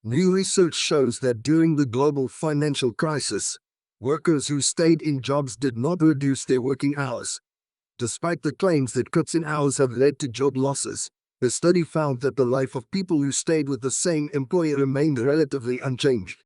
New research shows that during the global financial crisis, workers who stayed in jobs did not reduce their working hours. Despite the claims that cuts in hours have led to job losses, the study found that the life of people who stayed with the same employer remained relatively unchanged.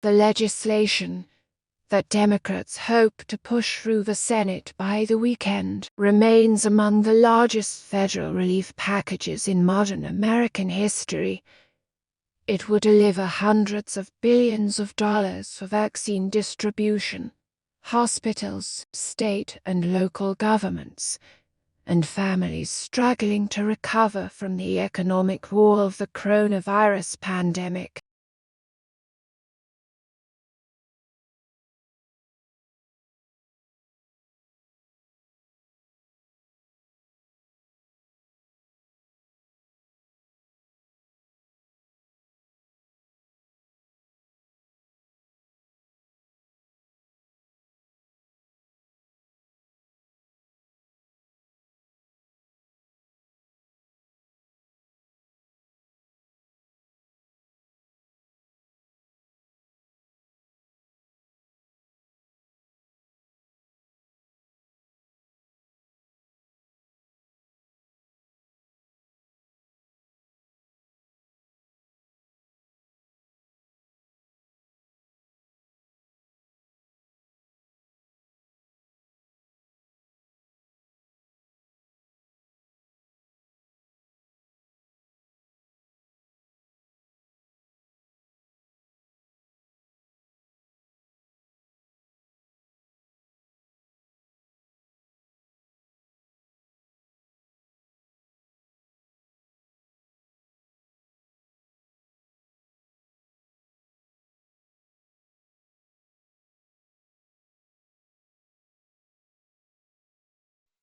The legislation that Democrats hope to push through the Senate by the weekend remains among the largest federal relief packages in modern American history. It would deliver hundreds of billions of dollars for vaccine distribution, hospitals, state and local governments, and families struggling to recover from the economic war of the coronavirus pandemic.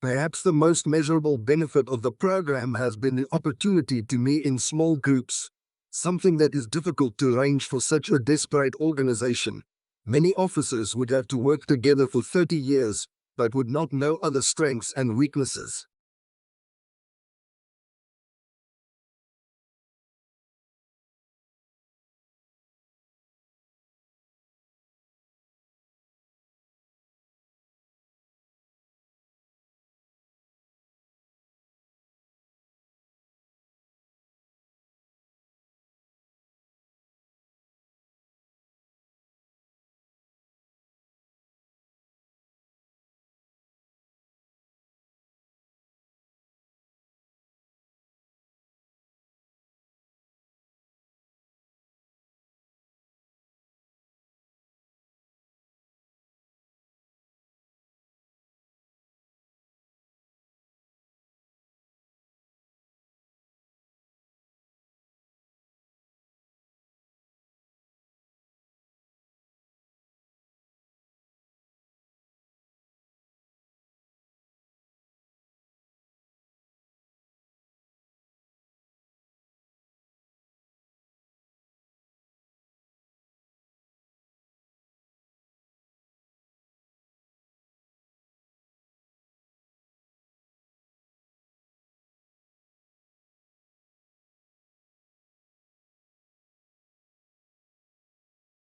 Perhaps the most measurable benefit of the program has been the opportunity to meet in small groups, something that is difficult to arrange for such a disparate organization. Many officers would have to work together for 30 years, but would not know other strengths and weaknesses.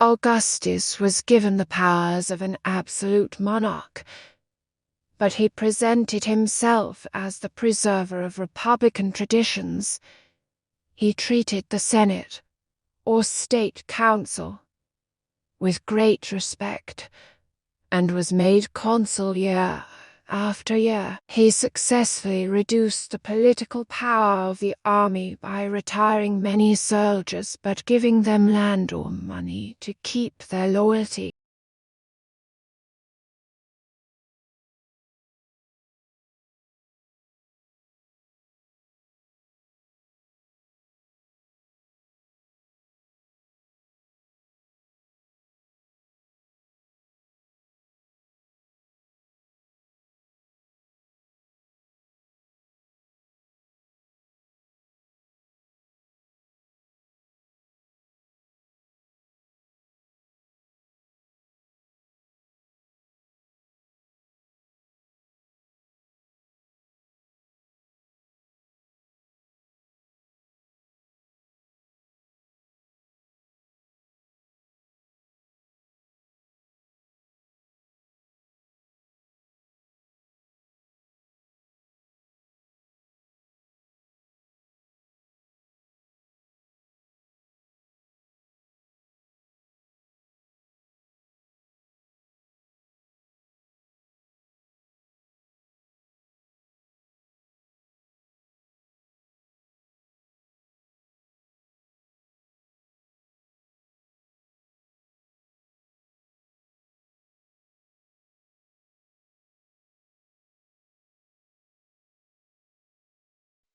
Augustus was given the powers of an absolute monarch, but he presented himself as the preserver of republican traditions. He treated the Senate, or State Council, with great respect, and was made consul year after year. He successfully reduced the political power of the army by retiring many soldiers but giving them land or money to keep their loyalty.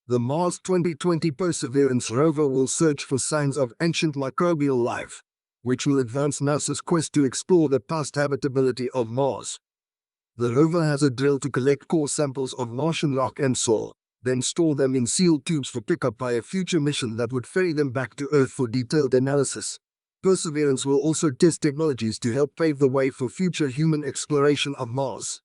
The Mars 2020 Perseverance rover will search for signs of ancient microbial life, which will advance NASA's quest to explore the past habitability of Mars. The rover has a drill to collect core samples of Martian rock and soil, then store them in sealed tubes for pickup by a future mission that would ferry them back to Earth for detailed analysis. Perseverance will also test technologies to help pave the way for future human exploration of Mars.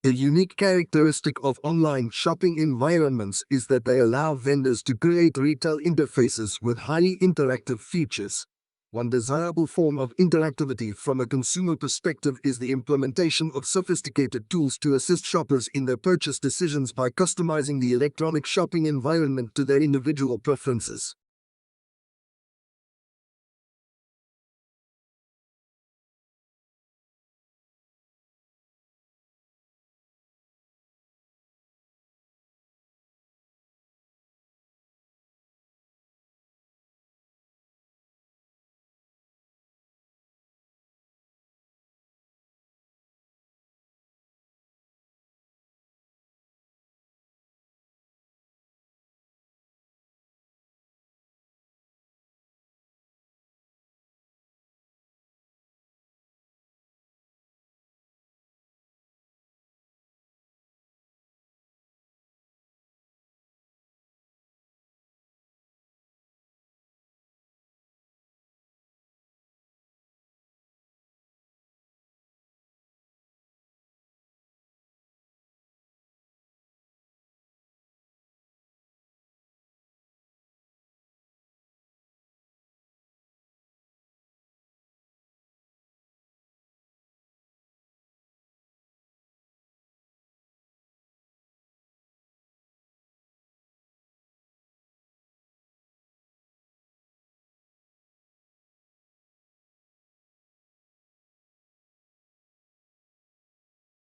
A unique characteristic of online shopping environments is that they allow vendors to create retail interfaces with highly interactive features. One desirable form of interactivity from a consumer perspective is the implementation of sophisticated tools to assist shoppers in their purchase decisions by customizing the electronic shopping environment to their individual preferences.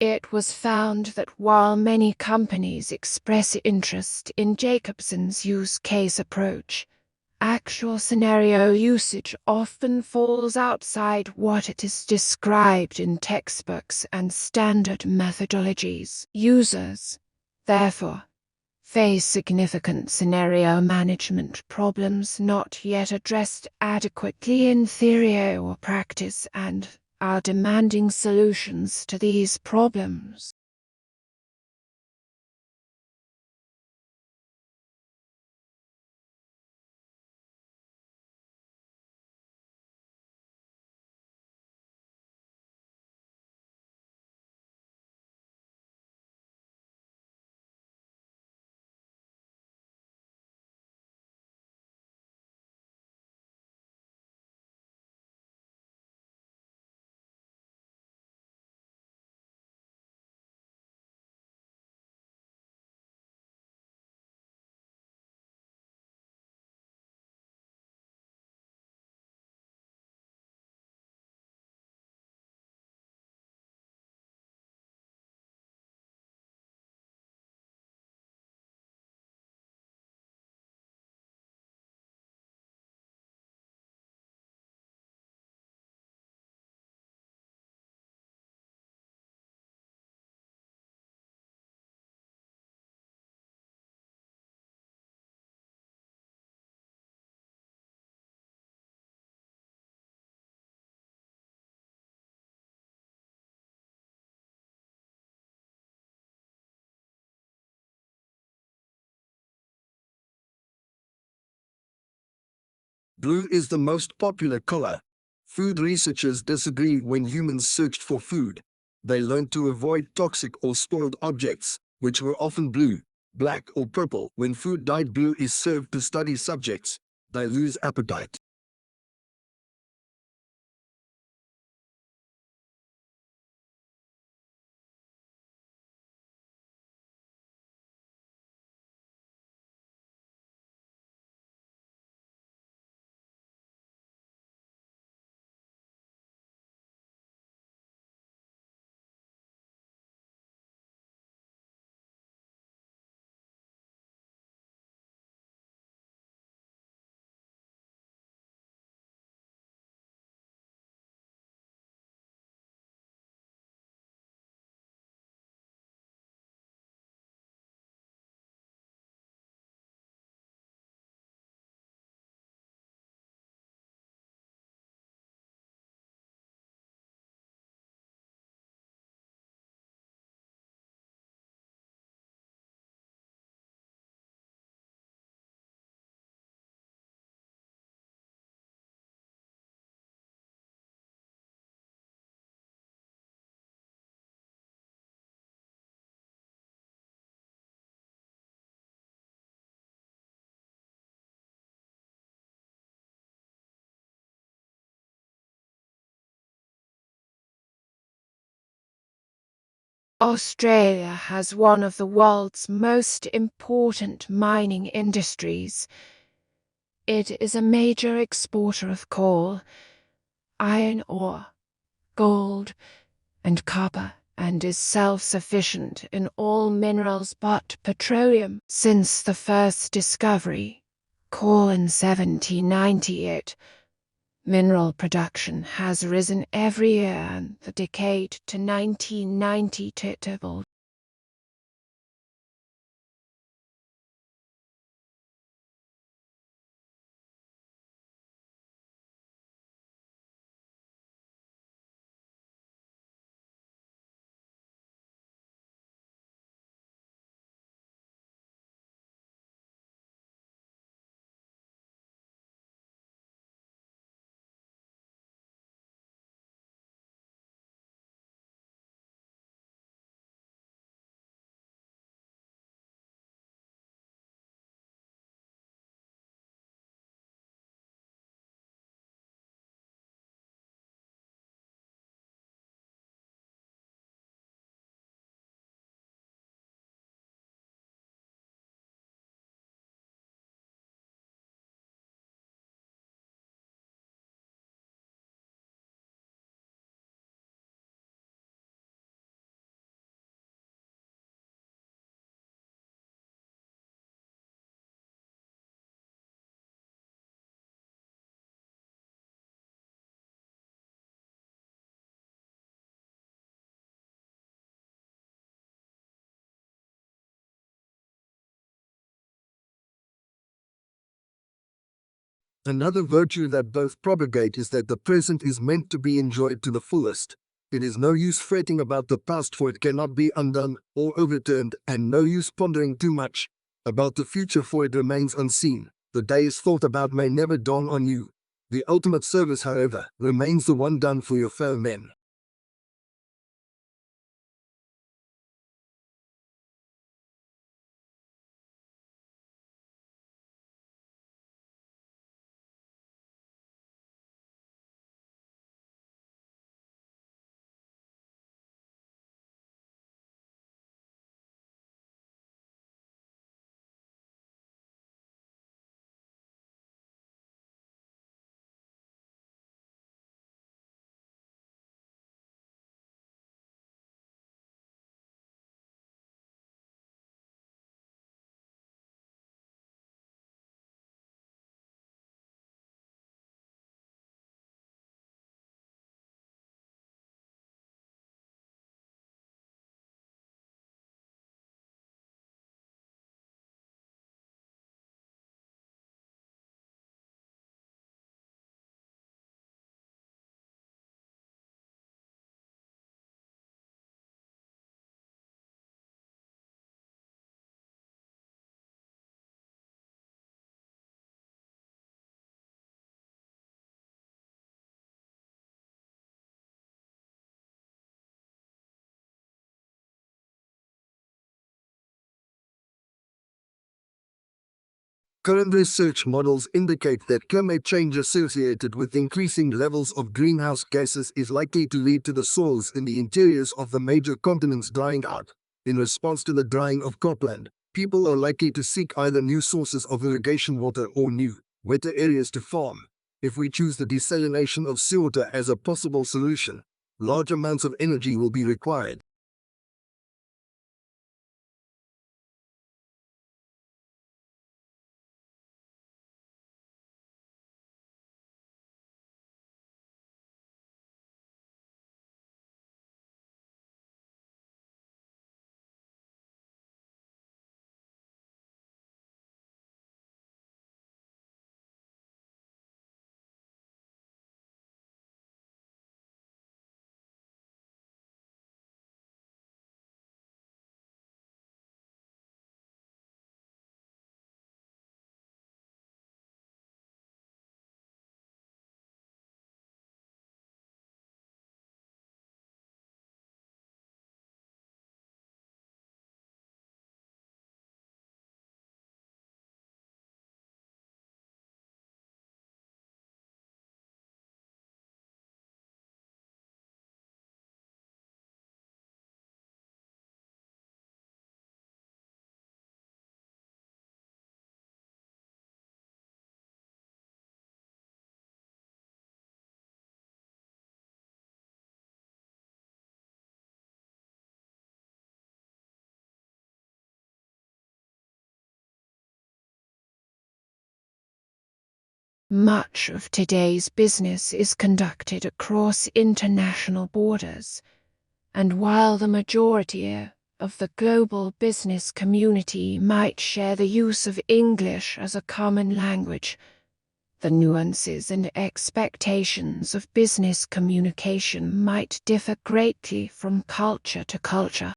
It was found that while many companies express interest in Jacobson's use case approach, actual scenario usage often falls outside what it is described in textbooks and standard methodologies. Users, therefore, face significant scenario management problems not yet addressed adequately in theory or practice and are demanding solutions to these problems. Blue is the most popular color. Food researchers disagreed when humans searched for food. They learned to avoid toxic or spoiled objects, which were often blue, black, or purple. When food dyed blue is served to study subjects, they lose appetite. Australia has one of the world's most important mining industries. It is a major exporter of coal, iron ore, gold, and copper, and is self-sufficient in all minerals but petroleum. Since the first discovery, coal in 1798, mineral production has risen every year and the decade to 1990 doubled. Another virtue that both propagate is that the present is meant to be enjoyed to the fullest. It is no use fretting about the past, for it cannot be undone or overturned, and no use pondering too much about the future, for it remains unseen. The days thought about may never dawn on you. The ultimate service, however, remains the one done for your fellow men. Current research models indicate that climate change associated with increasing levels of greenhouse gases is likely to lead to the soils in the interiors of the major continents drying out. In response to the drying of cropland, people are likely to seek either new sources of irrigation water or new, wetter areas to farm. If we choose the desalination of seawater as a possible solution, large amounts of energy will be required. Much of today's business is conducted across international borders, and while the majority of the global business community might share the use of English as a common language, the nuances and expectations of business communication might differ greatly from culture to culture.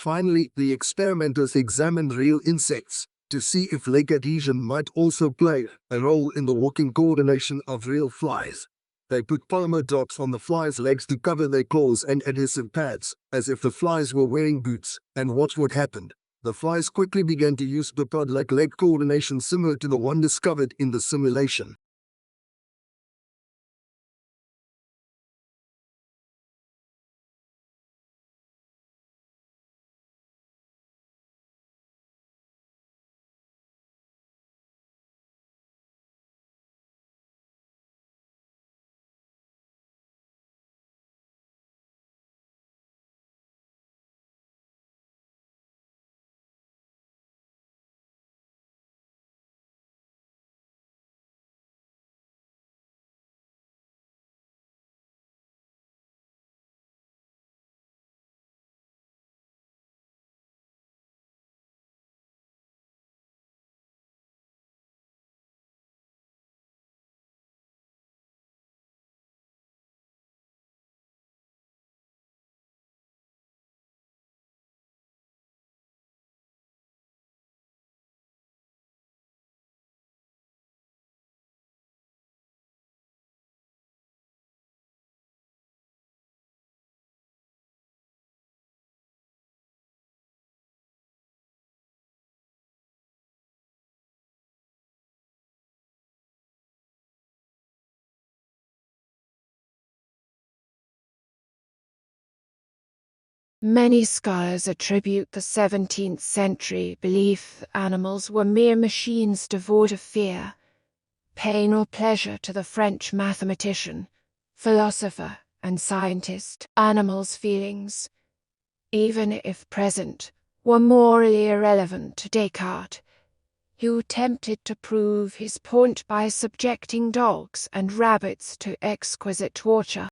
Finally, the experimenters examined real insects to see if leg adhesion might also play a role in the walking coordination of real flies. They put polymer drops on the flies' legs to cover their claws and adhesive pads, as if the flies were wearing boots, and watch what happened. The flies quickly began to use bipod-like leg coordination similar to the one discovered in the simulation. Many scholars attribute the 17th century belief animals were mere machines devoid of fear, pain or pleasure to the French mathematician, philosopher, and scientist. Animals' feelings, even if present, were morally irrelevant to Descartes, who attempted to prove his point by subjecting dogs and rabbits to exquisite torture.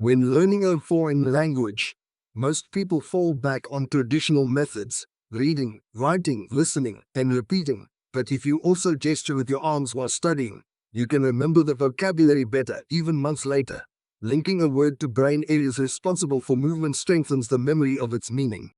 When learning a foreign language, most people fall back on traditional methods: reading, writing, listening, and repeating. But if you also gesture with your arms while studying, you can remember the vocabulary better even months later. Linking a word to brain areas responsible for movement strengthens the memory of its meaning.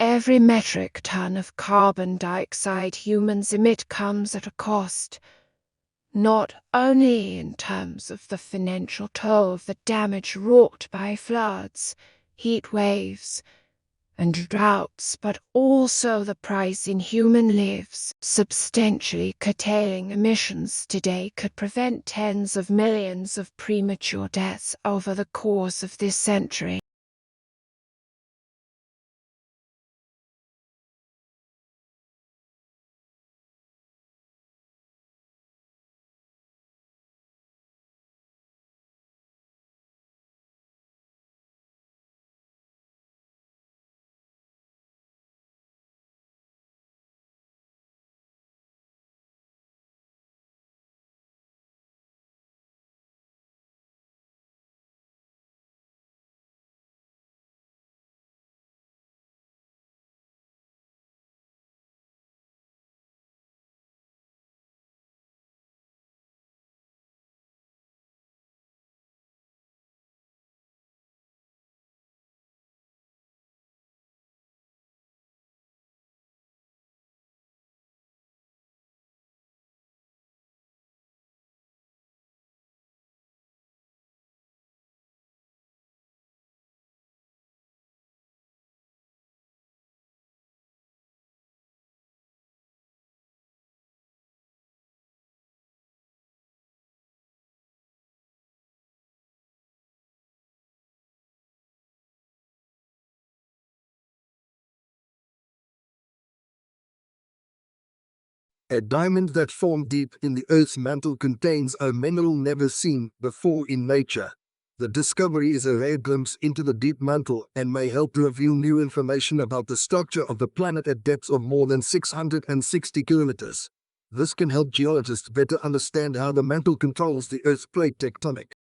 every metric ton of carbon dioxide humans emit comes at a cost, not only in terms of the financial toll of the damage wrought by floods, heat waves, and droughts, but also the price in human lives. Substantially curtailing emissions today could prevent tens of millions of premature deaths over the course of this century. A diamond that formed deep in the Earth's mantle contains a mineral never seen before in nature. The discovery is a rare glimpse into the deep mantle and may help reveal new information about the structure of the planet at depths of more than 660 kilometers. This can help geologists better understand how the mantle controls the Earth's plate tectonic.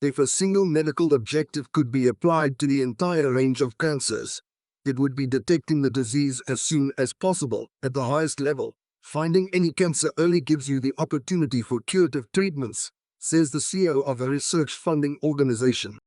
If a single medical objective could be applied to the entire range of cancers, it would be detecting the disease as soon as possible at the highest level. Finding any cancer early gives you the opportunity for curative treatments, says the CEO of a research funding organization.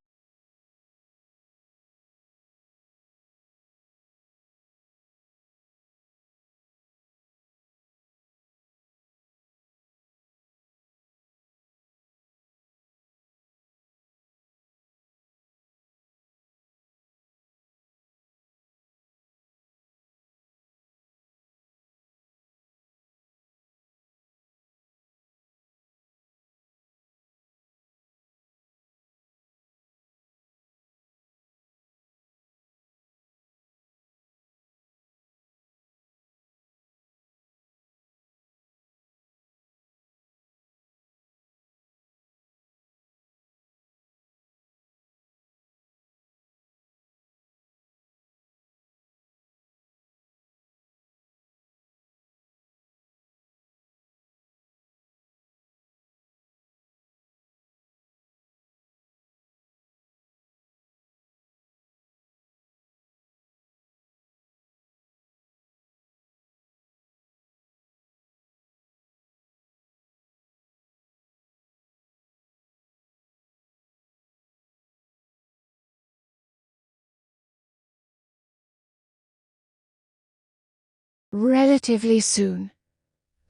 Relatively soon,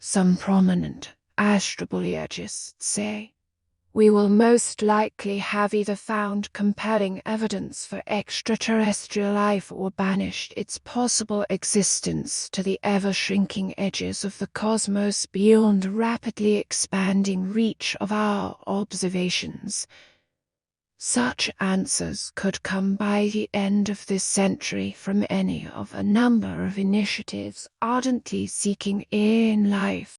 some prominent astrobiologists say, we will most likely have either found compelling evidence for extraterrestrial life or banished its possible existence to the ever-shrinking edges of the cosmos beyond the rapidly expanding reach of our observations. Such answers could come by the end of this century from any of a number of initiatives ardently seeking in life.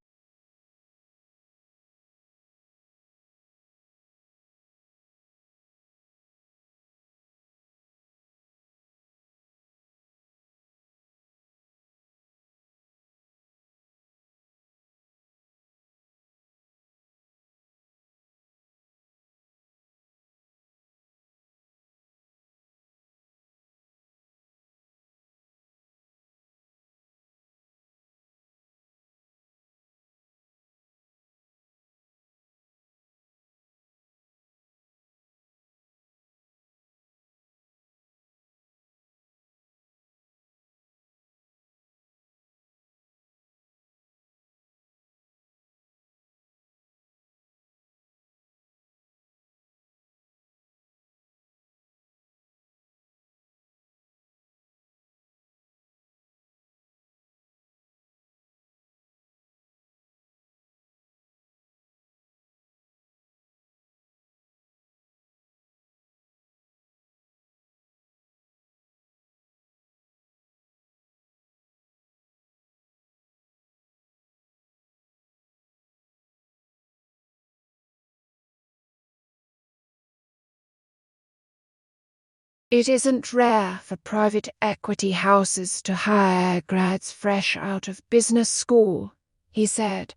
It isn't rare for private equity houses to hire grads fresh out of business school, he said,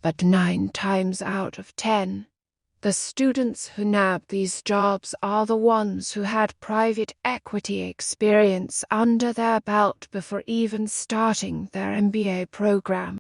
but 9 times out of 10, the students who nab these jobs are the ones who had private equity experience under their belt before even starting their MBA program.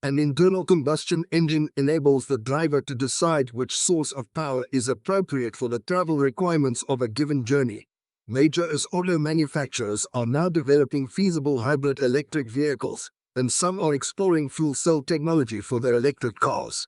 An internal combustion engine enables the driver to decide which source of power is appropriate for the travel requirements of a given journey. Major auto manufacturers are now developing feasible hybrid electric vehicles, and some are exploring fuel cell technology for their electric cars.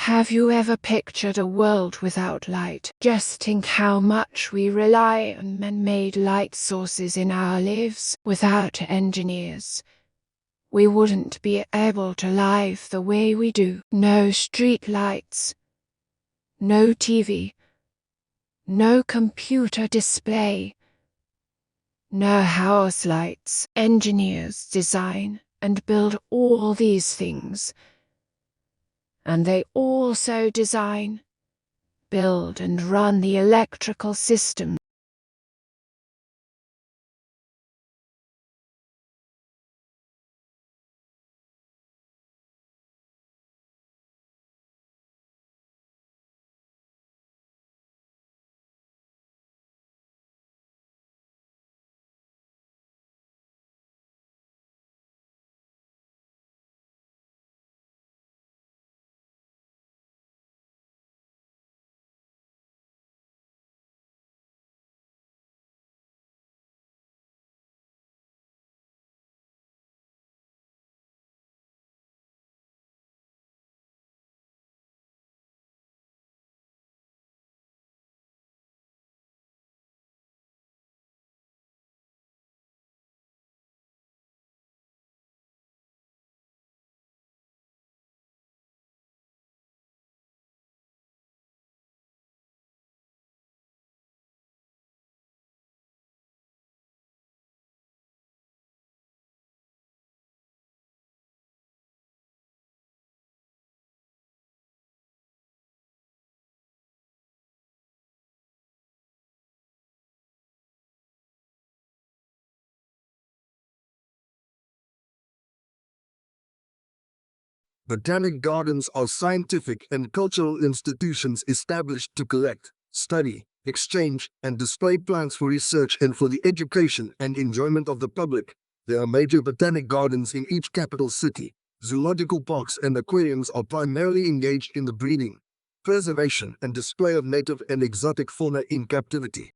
Have you ever pictured a world without light? Just think how much we rely on man-made light sources in our lives. Without engineers, we wouldn't be able to live the way we do. No street lights, no TV, no computer display, no house lights. Engineers design and build all these things. And they also design, build and run the electrical system. Botanic gardens are scientific and cultural institutions established to collect, study, exchange, and display plants for research and for the education and enjoyment of the public. There are major botanic gardens in each capital city. Zoological parks and aquariums are primarily engaged in the breeding, preservation, and display of native and exotic fauna in captivity.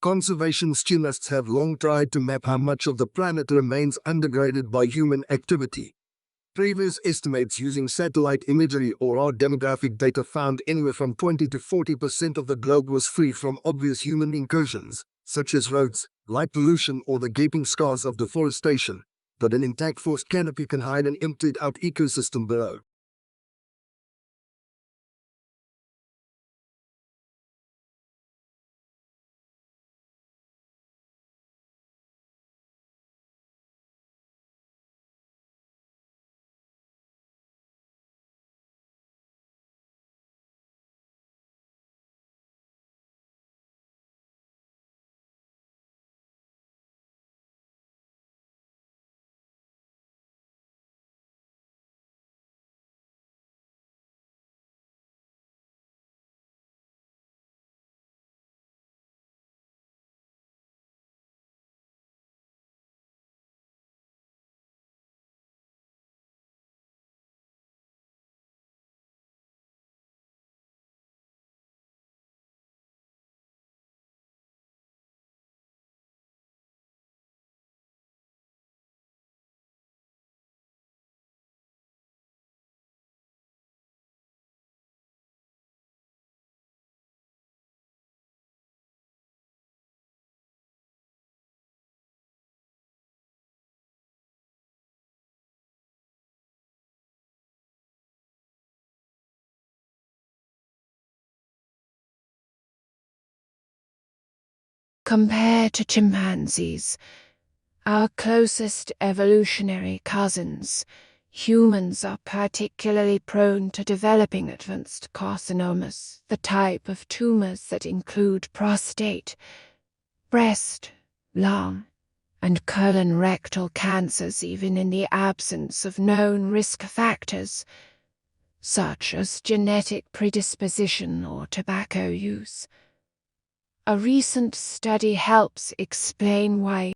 Conservationists have long tried to map how much of the planet remains undegraded by human activity. Previous estimates using satellite imagery or our demographic data found anywhere from 20 to 40% of the globe was free from obvious human incursions, such as roads, light pollution, or the gaping scars of deforestation. But an intact forest canopy can hide an emptied-out ecosystem below. Compared to chimpanzees, our closest evolutionary cousins, humans are particularly prone to developing advanced carcinomas, the type of tumors that include prostate, breast, lung, and colon rectal cancers even in the absence of known risk factors, such as genetic predisposition or tobacco use. A recent study helps explain why